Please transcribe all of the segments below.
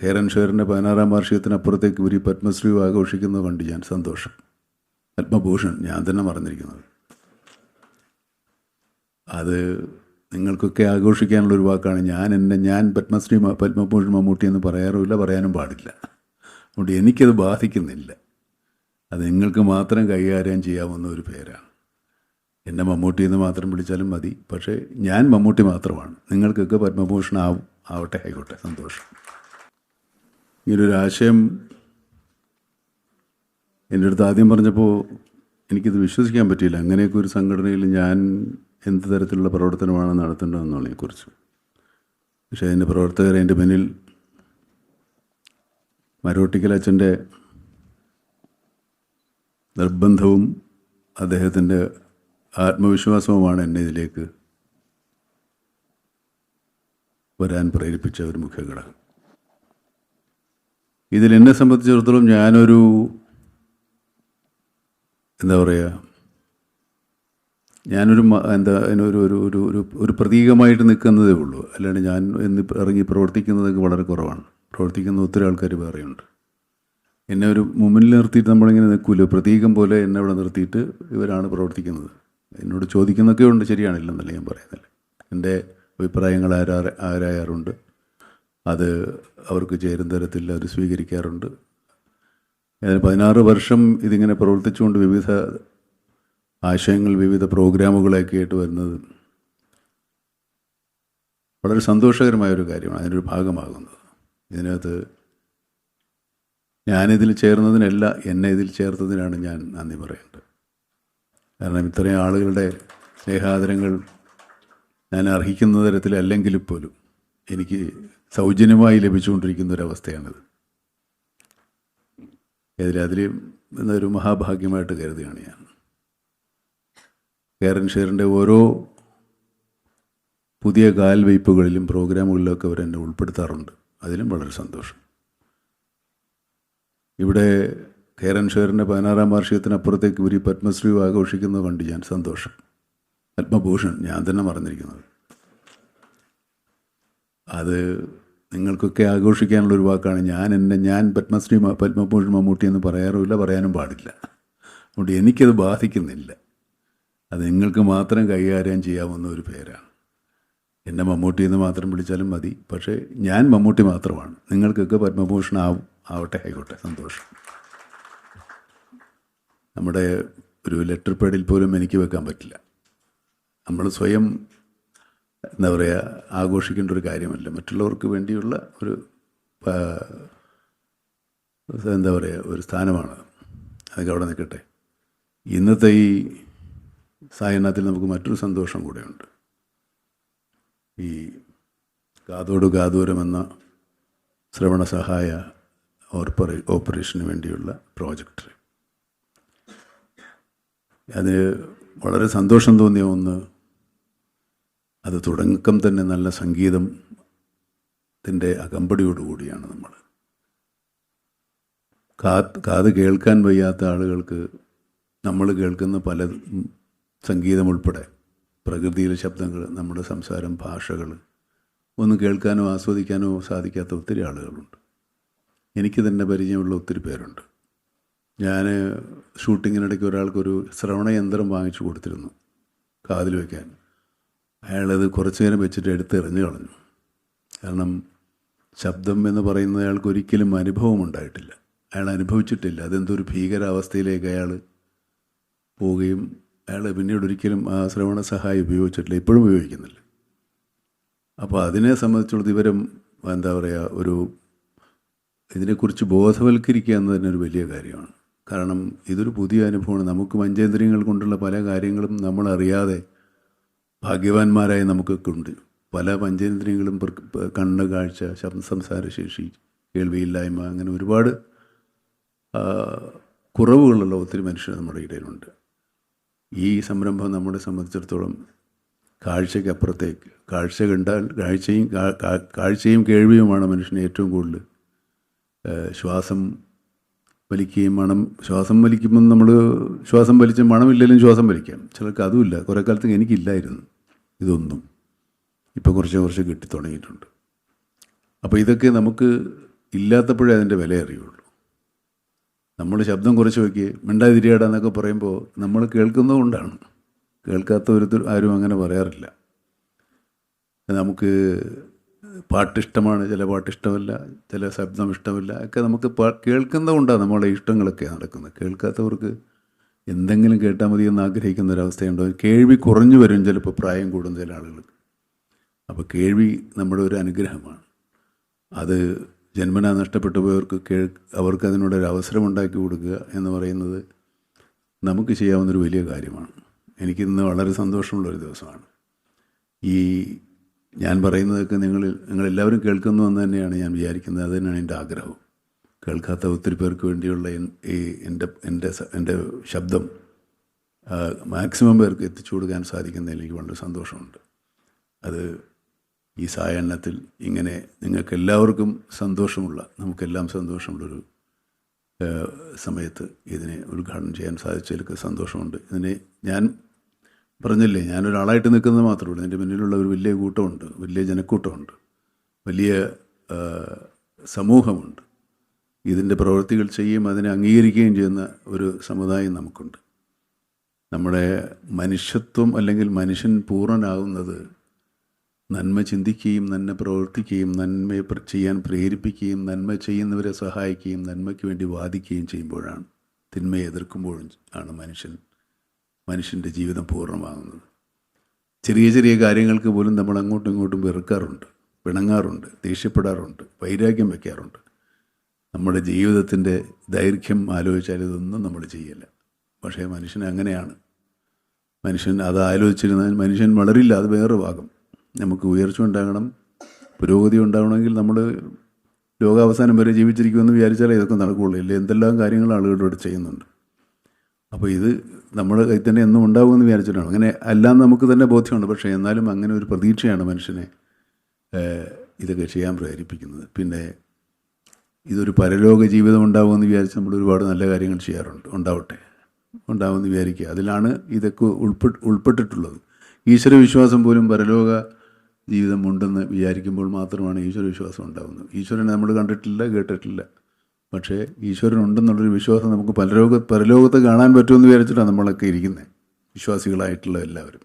Care and ഷെയറിൻ്റെ 16-ാം വാർഷികത്തിനപ്പുറത്തേക്ക് ഇവർ ഈ പത്മശ്രീ ആഘോഷിക്കുന്നത് കണ്ട് ഞാൻ സന്തോഷം. പത്മഭൂഷൺ ഞാൻ തന്നെ മറന്നിരിക്കുന്നത്. അത് നിങ്ങൾക്കൊക്കെ ആഘോഷിക്കാനുള്ളൊരു വാക്കാണ്. ഞാൻ പത്മഭൂഷൺ മമ്മൂട്ടി എന്ന് പറയാറുമില്ല, പറയാനും പാടില്ല. അതുകൊണ്ട് എനിക്കത് ബാധിക്കുന്നില്ല. അത് നിങ്ങൾക്ക് മാത്രം കൈകാര്യം ചെയ്യാവുന്ന ഒരു പേരാണ്. എന്നെ മമ്മൂട്ടി എന്ന് മാത്രം വിളിച്ചാലും മതി. പക്ഷേ ഞാൻ മമ്മൂട്ടി മാത്രമാണ്. നിങ്ങൾക്കൊക്കെ പത്മഭൂഷൺ ആവട്ടെ, ആയിക്കോട്ടെ, സന്തോഷം. ഇങ്ങനൊരു ആശയം എൻ്റെ അടുത്ത് ആദ്യം പറഞ്ഞപ്പോൾ എനിക്കിത് വിശ്വസിക്കാൻ പറ്റിയില്ല. അങ്ങനെയൊക്കെ ഒരു സംഘടനയിൽ ഞാൻ എന്ത് തരത്തിലുള്ള പ്രവർത്തനമാണ് നടത്തേണ്ടതെന്നുള്ളതിനെക്കുറിച്ച്. പക്ഷേ അതിൻ്റെ പ്രവർത്തകർ എൻ്റെ പിന്നിൽ മരോട്ടിക്കൽ അച്ഛൻ്റെ നിർബന്ധവും അദ്ദേഹത്തിൻ്റെ ആത്മവിശ്വാസവുമാണ് എന്നെ ഇതിലേക്ക് വരാൻ പ്രേരിപ്പിച്ച ഒരു മുഖ്യ ഘടകം. ഇതിൽ എന്നെ സംബന്ധിച്ചിടത്തോളം ഞാനൊരു ഒരു പ്രതീകമായിട്ട് നിൽക്കുന്നതേ ഉള്ളൂ. അല്ലാണ്ട് ഞാൻ ഇറങ്ങി പ്രവർത്തിക്കുന്നതൊക്കെ വളരെ കുറവാണ്. പ്രവർത്തിക്കുന്ന ഒത്തിരി ആൾക്കാർ വേറെയുണ്ട്. എന്നെ ഒരു മുമ്പിൽ നിർത്തിയിട്ട് നമ്മളിങ്ങനെ നിൽക്കുമല്ലോ, പ്രതീകം പോലെ എന്നെ അവിടെ നിർത്തിയിട്ട് ഇവരാണ് പ്രവർത്തിക്കുന്നത്. എന്നോട് ചോദിക്കുന്നൊക്കെ ഉണ്ട്, ശരിയാണില്ലെന്നല്ല ഞാൻ പറയുന്നില്ല. എൻ്റെ അഭിപ്രായങ്ങൾ ആരായാറുണ്ട്. അത് അവർക്ക് ചേരുന്ന തരത്തിൽ അവർ സ്വീകരിക്കാറുണ്ട്. 16 വർഷം ഇതിങ്ങനെ പ്രവർത്തിച്ചുകൊണ്ട് വിവിധ ആശയങ്ങൾ, വിവിധ പ്രോഗ്രാമുകളൊക്കെ ആയിട്ട് വരുന്നത് വളരെ സന്തോഷകരമായൊരു കാര്യമാണ്. അതിനൊരു ഭാഗമാകുന്നത്. ഇതിനകത്ത് ഞാനിതിൽ ചേർന്നതിനല്ല, എന്നെ ഇതിൽ ചേർത്തതിനാണ് ഞാൻ നന്ദി പറയേണ്ടത്. കാരണം ഇത്രയും ആളുകളുടെ സ്നേഹാദരങ്ങൾ ഞാൻ അർഹിക്കുന്ന തരത്തിലല്ലെങ്കിൽ പോലും എനിക്ക് സൗജന്യമായി ലഭിച്ചുകൊണ്ടിരിക്കുന്ന ഒരവസ്ഥയാണിത്. അതിൽ എന്നൊരു മഹാഭാഗ്യമായിട്ട് കരുതുകയാണ് ഞാൻ. കെയർ ആൻഡ് ഷെയറിൻ്റെ ഓരോ പുതിയ കാൽവയ്പ്പുകളിലും പ്രോഗ്രാമുകളിലൊക്കെ അവരെന്നെ ഉൾപ്പെടുത്താറുണ്ട്. അതിലും വളരെ സന്തോഷം. ഇവിടെ കെയർ ആൻഡ് ഷെയറിൻ്റെ 16-ാം വാർഷികത്തിനപ്പുറത്തേക്ക് ഇവർ ഈ പത്മശ്രീ ആഘോഷിക്കുന്നത് കണ്ട് ഞാൻ സന്തോഷം. പത്മഭൂഷൺ ഞാൻ തന്നെ മറന്നിരിക്കുന്നത്. അത് നിങ്ങൾക്കൊക്കെ ആഘോഷിക്കാനുള്ളൊരു വാക്കാണ്. ഞാൻ പത്മഭൂഷൺ മമ്മൂട്ടി എന്ന് പറയാറുമില്ല, പറയാനും പാടില്ല. അതുകൊണ്ട് എനിക്കത് ബാധിക്കുന്നില്ല. അത് നിങ്ങൾക്ക് മാത്രം കൈകാര്യം ചെയ്യാവുന്ന ഒരു പേരാണ്. എന്നെ മമ്മൂട്ടി എന്ന് മാത്രം വിളിച്ചാലും മതി. പക്ഷേ ഞാൻ മമ്മൂട്ടി മാത്രമാണ്. നിങ്ങൾക്കൊക്കെ പത്മഭൂഷൺ ആവട്ടെ, ആയിക്കോട്ടെ, സന്തോഷം. നമ്മുടെ ഒരു ലെറ്റർ പാഡിൽ പോലും എനിക്ക് വെക്കാൻ പറ്റില്ല. നമ്മൾ സ്വയം ആഘോഷിക്കേണ്ട ഒരു കാര്യമല്ല. മറ്റുള്ളവർക്ക് വേണ്ടിയുള്ള ഒരു ഒരു സ്ഥാനമാണ്. അതൊക്കെ അവിടെ നിൽക്കട്ടെ. ഇന്നത്തെ ഈ സായനത്തിൽ നമുക്ക് മറ്റൊരു സന്തോഷം കൂടെയുണ്ട്. ഈ കാതോട് കാതൂരം എന്ന ശ്രവണ സഹായ ഓപ്പറേഷന് വേണ്ടിയുള്ള പ്രോജക്റ്റ്. അത് വളരെ സന്തോഷം തോന്നിയ ഒന്ന്, അത് തുടക്കം തന്നെ നല്ല സംഗീതത്തിൻ്റെ അകമ്പടിയോടുകൂടിയാണ്. നമ്മൾ കാത് കേൾക്കാൻ വയ്യാത്ത ആളുകൾക്ക് നമ്മൾ കേൾക്കുന്ന പല സംഗീതം ഉൾപ്പെടെ പ്രകൃതിയിലെ ശബ്ദങ്ങൾ, നമ്മുടെ സംസാരം, ഭാഷകൾ ഒന്നും കേൾക്കാനോ ആസ്വദിക്കാനോ സാധിക്കാത്ത ഒത്തിരി ആളുകളുണ്ട്. എനിക്ക് തന്നെ പരിചയമുള്ള ഒത്തിരി പേരുണ്ട്. ഞാൻ ഷൂട്ടിങ്ങിനിടയ്ക്ക് ഒരാൾക്കൊരു ശ്രവണയന്ത്രം വാങ്ങിച്ചു കൊടുത്തിരുന്നു കാതിൽ വയ്ക്കാൻ. അയാളത് കുറച്ചു നേരം വെച്ചിട്ട് എടുത്തെറിഞ്ഞു കളഞ്ഞു. കാരണം ശബ്ദം എന്ന് പറയുന്നത് അയാൾക്ക് ഒരിക്കലും അനുഭവം ഉണ്ടായിട്ടില്ല. അയാൾ അനുഭവിച്ചിട്ടില്ല. അതെന്തൊരു ഭീകരാവസ്ഥയിലേക്ക് അയാൾ പോവുകയും അയാൾ പിന്നീട് ഒരിക്കലും ആ ശ്രവണ സഹായം ഉപയോഗിച്ചിട്ടില്ല, ഇപ്പോഴും ഉപയോഗിക്കുന്നില്ല. അപ്പോൾ അതിനെ സംബന്ധിച്ചുള്ള വിവരം ഇതിനെക്കുറിച്ച് ബോധവൽക്കരിക്കുക എന്ന് തന്നെ ഒരു വലിയ കാര്യമാണ്. കാരണം ഇതൊരു പുതിയ അനുഭവമാണ്. നമുക്ക് പഞ്ചേന്ദ്രിയങ്ങൾ കൊണ്ടുള്ള പല കാര്യങ്ങളും നമ്മളറിയാതെ ഭാഗ്യവാന്മാരായി നമുക്കൊക്കെ ഉണ്ട്. പല പഞ്ചേന്ദ്രിയങ്ങളും കണ്ണ്, കാഴ്ച, സംസാരശേഷി, കേൾവിയില്ലായ്മ, അങ്ങനെ ഒരുപാട് കുറവുകളുള്ള ഒത്തിരി മനുഷ്യർ നമ്മുടെ ഇടയിലുണ്ട്. ഈ സംരംഭം നമ്മളെ സംബന്ധിച്ചിടത്തോളം കാഴ്ചയ്ക്കപ്പുറത്തേക്ക്, കാഴ്ച കണ്ടാൽ കാഴ്ചയും കേൾവിയുമാണ് മനുഷ്യനെ ഏറ്റവും കൂടുതൽ ശ്വാസം വലിക്കുകയും ശ്വാസം വലിക്കുമ്പം നമ്മൾ ശ്വാസം വലിച്ച് മണമില്ലെങ്കിലും ശ്വാസം വലിക്കാം. ചിലർക്ക് അതുമില്ല. കുറേ കാലത്ത് എനിക്കില്ലായിരുന്നു ഇതൊന്നും. ഇപ്പോൾ കുറച്ച് കിട്ടി തുടങ്ങിയിട്ടുണ്ട്. അപ്പോൾ ഇതൊക്കെ നമുക്ക് ഇല്ലാത്തപ്പോഴേ അതിൻ്റെ വില അറിയുള്ളൂ. നമ്മൾ ശബ്ദം കുറച്ച് വയ്ക്കുക, മിണ്ടാതിരിയാടാന്നൊക്കെ പറയുമ്പോൾ നമ്മൾ കേൾക്കുന്നതുകൊണ്ടാണ്. കേൾക്കാത്ത ഒരു ആരും അങ്ങനെ പറയാറില്ല. നമുക്ക് പാട്ടിഷ്ടമാണ്, ചില പാട്ടിഷ്ടമല്ല, ചില ശബ്ദം ഇഷ്ടമില്ല, ഒക്കെ നമുക്ക് കേൾക്കുന്നത് കൊണ്ടാണ് നമ്മളെ ഇഷ്ടങ്ങളൊക്കെ നടക്കുന്നത്. കേൾക്കാത്തവർക്ക് എന്തെങ്കിലും കേട്ടാൽ മതി എന്ന് ആഗ്രഹിക്കുന്ന ഒരവസ്ഥയുണ്ടോ? കേൾവി കുറഞ്ഞു വരും ചിലപ്പോൾ പ്രായം കൂടുന്ന ചില ആളുകൾക്ക്. അപ്പോൾ കേൾവി നമ്മുടെ ഒരു അനുഗ്രഹമാണ്. അത് ജന്മനാ നഷ്ടപ്പെട്ടു പോയവർക്ക് അവർക്ക് അതിനോടൊരു അവസരം ഉണ്ടാക്കി കൊടുക്കുക എന്ന് പറയുന്നത് നമുക്ക് ചെയ്യാവുന്നൊരു വലിയ കാര്യമാണ്. എനിക്കിന്ന് വളരെ സന്തോഷമുള്ളൊരു ദിവസമാണ്. ഈ ഞാൻ പറയുന്നതൊക്കെ നിങ്ങളെല്ലാവരും കേൾക്കുന്നു എന്ന് തന്നെയാണ് ഞാൻ വിചാരിക്കുന്നത്. അത് തന്നെയാണ് എൻ്റെ ആഗ്രഹവും. കേൾക്കാത്ത ഒത്തിരി പേർക്ക് വേണ്ടിയുള്ള എൻ്റെ ശബ്ദം മാക്സിമം പേർക്ക് എത്തിച്ചു കൊടുക്കാൻ സാധിക്കുന്നതിൽ എനിക്ക് വളരെ സന്തോഷമുണ്ട്. അത് ഈ സായാഹ്നത്തിൽ ഇങ്ങനെ നിങ്ങൾക്കെല്ലാവർക്കും നമുക്കെല്ലാം സന്തോഷമുള്ളൊരു സമയത്ത് ഇതിനെ ഉദ്ഘാടനം ചെയ്യാൻ സാധിച്ചതിലേക്ക് സന്തോഷമുണ്ട്. ഇതിനെ ഞാൻ പറഞ്ഞില്ലേ, ഞാനൊരാളായിട്ട് നിൽക്കുന്നത് മാത്രമേ ഉള്ളൂ. എൻ്റെ മുന്നിലുള്ള ഒരു വലിയ കൂട്ടമുണ്ട്, വലിയ ജനക്കൂട്ടമുണ്ട്, വലിയ സമൂഹമുണ്ട്. ഇതിൻ്റെ പ്രവൃത്തികൾ ചെയ്യുകയും അതിനെ അംഗീകരിക്കുകയും ചെയ്യുന്ന ഒരു സമുദായം നമുക്കുണ്ട്. നമ്മുടെ മനുഷ്യത്വം അല്ലെങ്കിൽ മനുഷ്യൻ പൂർണ്ണനാകുന്നത് നന്മ ചിന്തിക്കുകയും നന്മ പ്രവർത്തിക്കുകയും നന്മയെ ചെയ്യാൻ പ്രേരിപ്പിക്കുകയും നന്മ ചെയ്യുന്നവരെ സഹായിക്കുകയും നന്മയ്ക്ക് വേണ്ടി വാദിക്കുകയും ചെയ്യുമ്പോഴാണ്. തിന്മയെ എതിർക്കുമ്പോഴും ആണ് മനുഷ്യൻ്റെ ജീവിതം പൂർണ്ണമാകുന്നത്. ചെറിയ ചെറിയ കാര്യങ്ങൾക്ക് പോലും നമ്മൾ അങ്ങോട്ടും ഇങ്ങോട്ടും വെറുക്കാറുണ്ട്, പിണങ്ങാറുണ്ട്, ദേഷ്യപ്പെടാറുണ്ട്, വൈരാഗ്യം വയ്ക്കാറുണ്ട്. നമ്മുടെ ജീവിതത്തിൻ്റെ ദൈർഘ്യം ആലോചിച്ചാൽ ഇതൊന്നും നമ്മൾ ചെയ്യില്ല. പക്ഷേ മനുഷ്യൻ അങ്ങനെയാണ്. മനുഷ്യൻ അത് ആലോചിച്ചിരുന്നാൽ മനുഷ്യൻ വളരില്ല. അത് വേറെ ഭാഗം. നമുക്ക് ഉയർച്ച ഉണ്ടാകണം, പുരോഗതി ഉണ്ടാകണമെങ്കിൽ നമ്മൾ ലോകാവസാനം വരെ ജീവിച്ചിരിക്കുമെന്ന് വിചാരിച്ചാലേ ഇതൊക്കെ നടക്കുകയുള്ളൂ. ഇല്ല, എന്തെല്ലാം കാര്യങ്ങൾ ആളുകളോട് ചെയ്യുന്നുണ്ട്. അപ്പോൾ ഇത് നമ്മുടെ കയ്യിൽ തന്നെ എന്നും ഉണ്ടാകുമെന്ന് വിചാരിച്ചിട്ടാണ്. അങ്ങനെ അല്ലാന്ന് നമുക്ക് തന്നെ ബോധ്യമുണ്ട്. പക്ഷേ എന്നാലും അങ്ങനെ ഒരു പ്രതീക്ഷയാണ് മനുഷ്യനെ ഇതൊക്കെ ചെയ്യാൻ പ്രേരിപ്പിക്കുന്നത്. പിന്നെ ഇതൊരു പരലോക ജീവിതം ഉണ്ടാകുമെന്ന് വിചാരിച്ച് നമ്മൾ ഒരുപാട് നല്ല കാര്യങ്ങൾ ചെയ്യാറുണ്ട്. ഉണ്ടാവുമെന്ന് വിചാരിക്കുക. അതിലാണ് ഇതൊക്കെ ഉൾപ്പെട്ടിട്ടുള്ളത്. ഈശ്വരവിശ്വാസം പോലും പരലോക ജീവിതം ഉണ്ടെന്ന് വിചാരിക്കുമ്പോൾ മാത്രമാണ് ഈശ്വരവിശ്വാസം ഉണ്ടാകുന്നത്. ഈശ്വരനെ നമ്മൾ കണ്ടിട്ടില്ല, കേട്ടിട്ടില്ല. പക്ഷേ ഈശ്വരൻ ഉണ്ടെന്നുള്ളൊരു വിശ്വാസം നമുക്ക് പരലോകത്ത് കാണാൻ പറ്റുമെന്ന് വിചാരിച്ചിട്ടാണ് നമ്മളൊക്കെ ഇരിക്കുന്നത്, വിശ്വാസികളായിട്ടുള്ള എല്ലാവരും.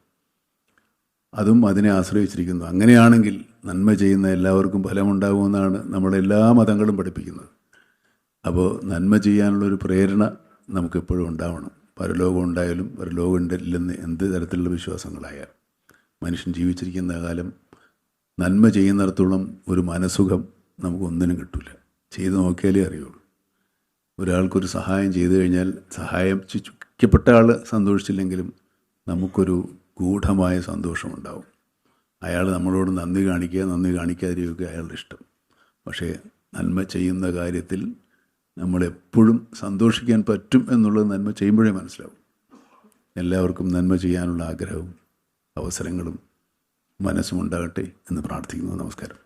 അതും അതിനെ ആശ്രയിച്ചിരിക്കുന്നു. അങ്ങനെയാണെങ്കിൽ നന്മ ചെയ്യുന്ന എല്ലാവർക്കും ഫലമുണ്ടാകുമെന്നാണ് നമ്മളെല്ലാ മതങ്ങളും പഠിപ്പിക്കുന്നത്. അപ്പോൾ നന്മ ചെയ്യാനുള്ളൊരു പ്രേരണ നമുക്കെപ്പോഴും ഉണ്ടാവണം. പരലോകം ഉണ്ടായാലും പരലോകം ഉണ്ടില്ലെന്ന് എന്ത് തരത്തിലുള്ള വിശ്വാസങ്ങളായാലും മനുഷ്യൻ ജീവിച്ചിരിക്കുന്ന കാലം നന്മ ചെയ്യുന്നിടത്തോളം ഒരു മനസുഖം നമുക്കൊന്നിനും കിട്ടില്ല. ചെയ്ത് നോക്കിയാലേ അറിയുള്ളൂ. ഒരാൾക്കൊരു സഹായം ചെയ്തു കഴിഞ്ഞാൽ സഹായിക്കപ്പെട്ട ആൾ സന്തോഷിച്ചില്ലെങ്കിലും നമുക്കൊരു ഗൂഢമായ സന്തോഷമുണ്ടാവും. അയാൾ നമ്മളോട് നന്ദി കാണിക്കാതിരിക്കുക അയാളുടെ ഇഷ്ടം. പക്ഷേ നന്മ ചെയ്യുന്ന കാര്യത്തിൽ നമ്മളെപ്പോഴും സന്തോഷിക്കാൻ പറ്റും എന്നുള്ളത് നന്മ ചെയ്യുമ്പോഴേ മനസ്സിലാവും. എല്ലാവർക്കും നന്മ ചെയ്യാനുള്ള ആഗ്രഹവും അവസരങ്ങളും മനസ്സും ഉണ്ടാകട്ടെ എന്ന് പ്രാർത്ഥിക്കുന്നു. നമസ്കാരം.